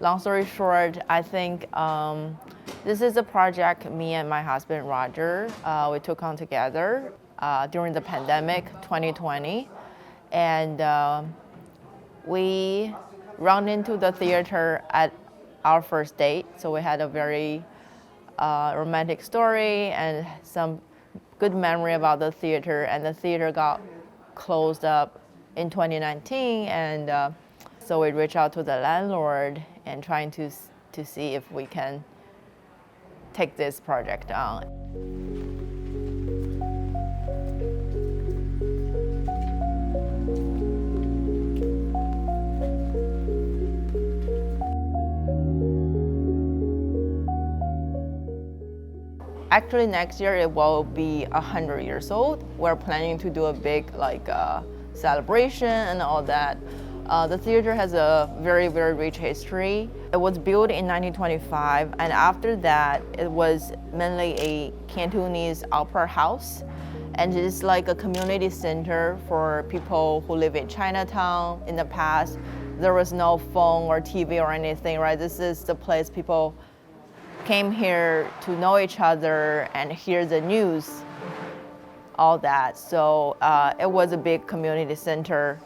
long story short, I think this is a project me and my husband Roger we took on together during the pandemic 2020, and we run into the theater at our first date. So we had a very romantic story and some good memory about the theater, and the theater got closed up in 2019, and so we reached out to the landlord and trying to see if we can take this project on. Actually, next year it will be 100 years old. We're planning to do a big celebration and all that. The theater has a very, very rich history. It was built in 1925, and after that, it was mainly a Cantonese opera house. And it's like a community center for people who live in Chinatown. In the past, there was no phone or TV or anything, right? This is the place people came here to know each other and hear the news, all that. So it was a big community center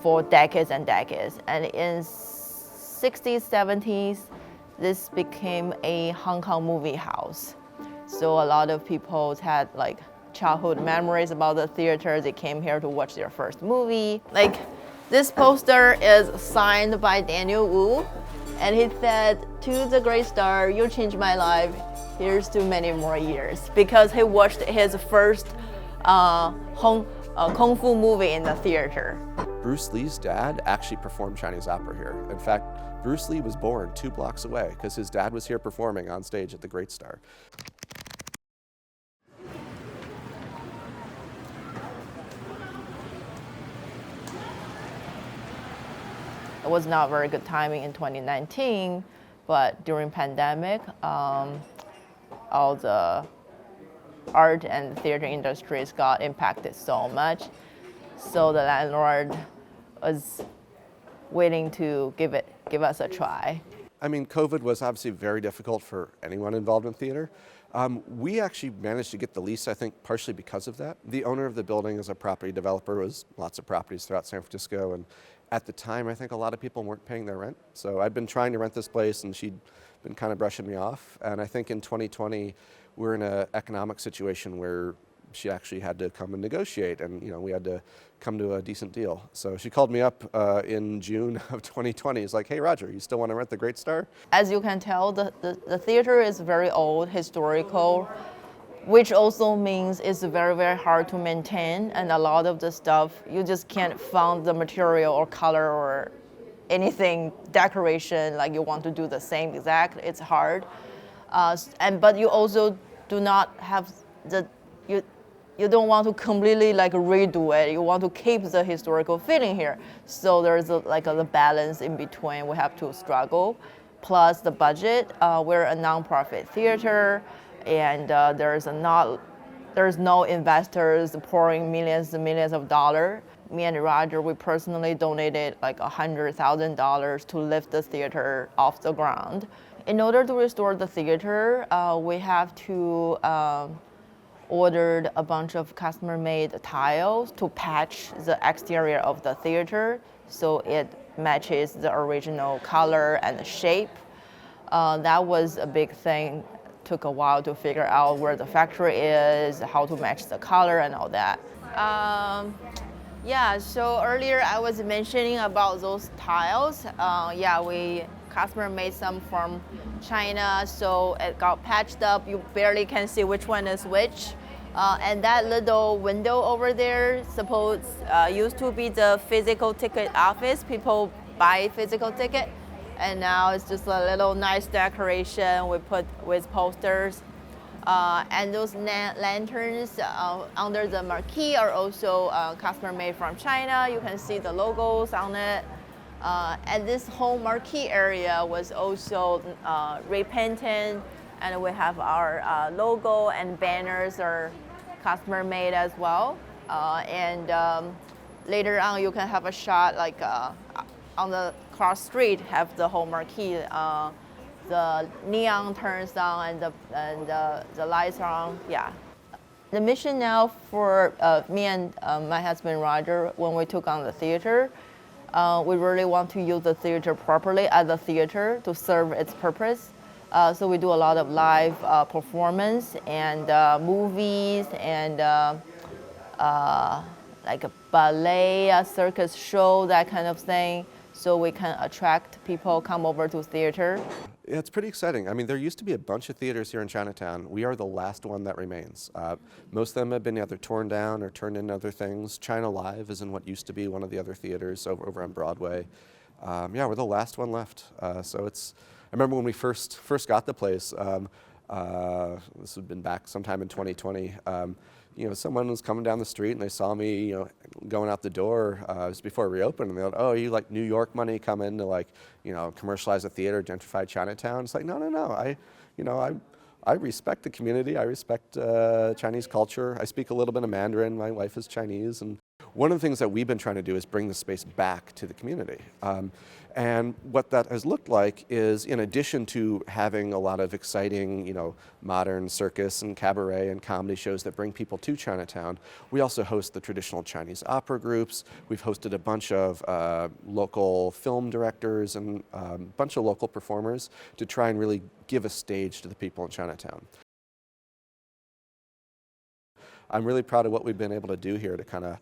for decades and decades. And in 60s, 70s, this became a Hong Kong movie house. So a lot of people had like childhood memories about the theater. They came here to watch their first movie. Like this poster is signed by Daniel Wu, and he said, "To the great star, you changed my life. Here's to many more years." Because he watched his first kung fu movie in the theater. Bruce Lee's dad actually performed Chinese opera here. In fact, Bruce Lee was born 2 blocks away because his dad was here performing on stage at the Great Star. It was not very good timing in 2019, but during pandemic, all the art and theater industries got impacted so much. So the landlord was willing to give us a try. I mean, COVID was obviously very difficult for anyone involved in theater. We actually managed to get the lease, I think, partially because of that. The owner of the building is a property developer, was lots of properties throughout San Francisco, and at the time, I think a lot of people weren't paying their rent. So I'd been trying to rent this place, and she'd been kind of brushing me off. And I think in 2020, we're in an economic situation where she actually had to come and negotiate, and we had to come to a decent deal. So she called me up in June of 2020. It's like, "Hey, Roger, you still want to rent the Great Star?" As you can tell, the theater is very old, historical, which also means it's very, very hard to maintain, and a lot of the stuff, you just can't find the material or color or anything, decoration, like you want to do the same exact, it's hard. But you also do not have you don't want to completely redo it. You want to keep the historical feeling here. So there's the balance in between. We have to struggle. Plus the budget. We're a nonprofit theater, and there's no investors pouring millions and millions of dollars. Me and Roger, we personally donated $100,000 to lift the theater off the ground. In order to restore the theater, we have to ordered a bunch of customer-made tiles to patch the exterior of the theater so it matches the original color and shape. That was a big thing. Took a while to figure out where the factory is, how to match the color and all that. So earlier I was mentioning about those tiles. We customer made some from China, so it got patched up. You barely can see which one is which. And that little window over there used to be the physical ticket office. People buy physical ticket, and now it's just a little nice decoration we put with posters. And those lanterns under the marquee are also customer made from China. You can see the logos on it. And this whole marquee area was also repainted, and we have our logo and banners are customer made as well. Later on, you can have a shot on the cross street have the whole marquee. The neon turns on and the lights are on. Yeah. The mission now for me and my husband Roger, when we took on the theater, we really want to use the theater properly as a theater to serve its purpose. So we do a lot of live performance and movies and like a ballet, a circus show, that kind of thing. So we can attract people come over to theater. Yeah, it's pretty exciting. I mean, there used to be a bunch of theaters here in Chinatown. We are the last one that remains. Most of them have been either torn down or turned into other things. China Live is in what used to be one of the other theaters over on Broadway. Yeah, we're the last one left. So it's. I remember when we first got the place. This had been back sometime in 2020. Someone was coming down the street and they saw me, going out the door just before it reopened, and they're like, "Oh, you like New York money coming to commercialize a theater, gentrify Chinatown?" It's like, no. I respect the community. I respect Chinese culture. I speak a little bit of Mandarin. My wife is Chinese, and one of the things that we've been trying to do is bring the space back to the community. And what that has looked like is, in addition to having a lot of exciting, modern circus and cabaret and comedy shows that bring people to Chinatown, we also host the traditional Chinese opera groups. We've hosted a bunch of local film directors and a bunch of local performers to try and really give a stage to the people in Chinatown. I'm really proud of what we've been able to do here to kind of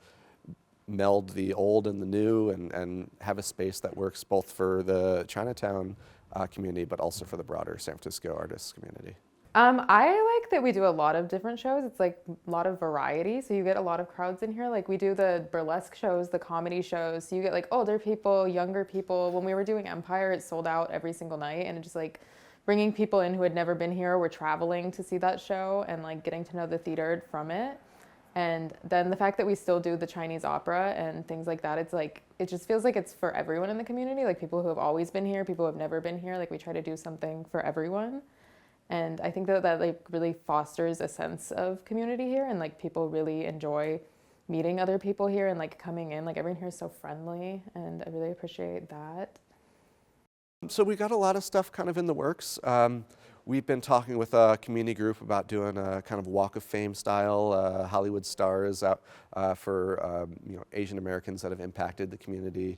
meld the old and the new and have a space that works both for the Chinatown community but also for the broader San Francisco artists community. I like that we do a lot of different shows. It's like a lot of variety, so you get a lot of crowds in here. Like we do the burlesque shows, the comedy shows, so you get like older people, younger people. When we were doing Empire, it sold out every single night, and it just like bringing people in who had never been here, were traveling to see that show and like getting to know the theater from it. And then the fact that we still do the Chinese opera and things like that, it's like, it just feels like it's for everyone in the community, like people who have always been here, people who have never been here, like we try to do something for everyone. And I think that like really fosters a sense of community here, and like people really enjoy meeting other people here and like coming in, like everyone here is so friendly, and I really appreciate that. So we got a lot of stuff kind of in the works. We've been talking with a community group about doing a kind of Walk of Fame style Hollywood stars out for Asian Americans that have impacted the community.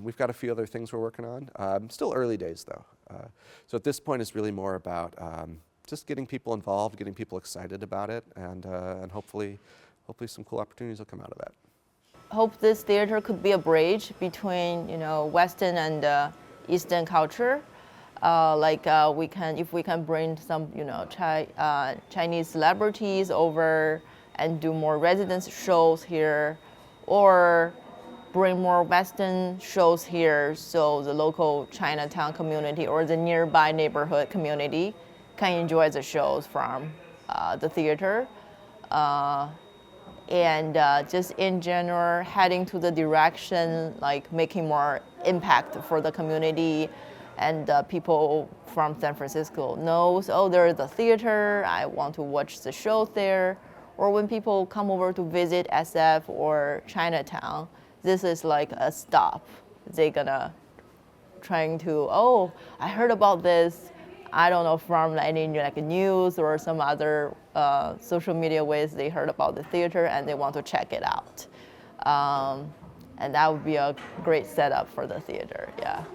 We've got a few other things we're working on. Still early days though. So at this point it's really more about just getting people involved, getting people excited about it, and hopefully some cool opportunities will come out of that. Hope this theater could be a bridge between Western and Eastern culture. If we can bring some Chinese celebrities over and do more residence shows here, or bring more Western shows here, so the local Chinatown community or the nearby neighborhood community can enjoy the shows from the theater. And just in general, heading to the direction like making more impact for the community, and people from San Francisco knows, oh, there is a theater, I want to watch the show there. Or when people come over to visit SF or Chinatown, this is like a stop. They're gonna trying to, oh, I heard about this, I don't know, from any news or some other social media ways they heard about the theater and they want to check it out. And that would be a great setup for the theater, yeah.